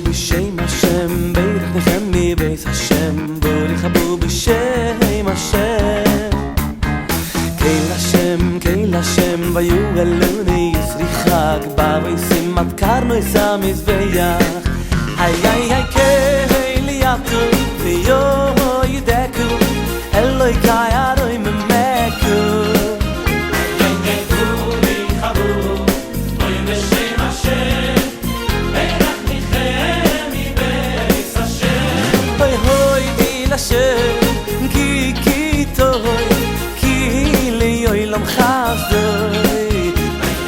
בשם השם, ברך נחמי בית השם, בורך בו בשם השם. קהיל השם, ויוגלוני ישריחק, בוישים עד קרנו ישם מזבח. היי קהיל יתו, ויו ידקו, אלוהי קאי ממקו. כי טוי, כי ליוי למחזוי.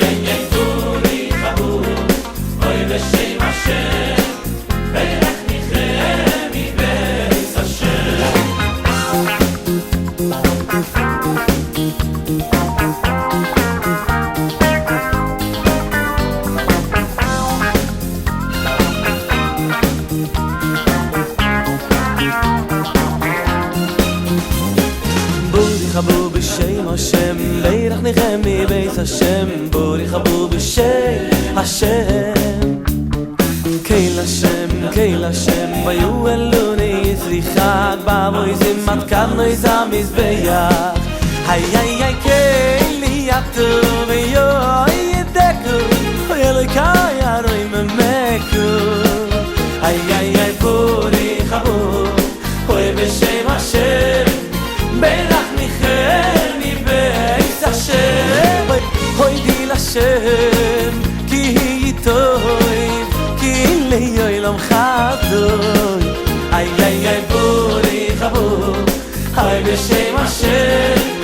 איי בורי חבור, אוי בשם השם, ברך נחיה מבית השם. חבו בשם השם, ברך נחמי בית השם, בורך בו בשם השם. קהיל השם, ויוגלוני ישריחק, בוישים עד קרנו ישם מזבח. היי קהיל יתו, ויו ידקו, אלוהי קאי ממקו. היי בורי חבו, אוי בשם השם, ברך נחמי בית השם. אוי דיל השם, כי טוב, כי ליוי למחזוי. איי בורי חבור, אוי בשם השם,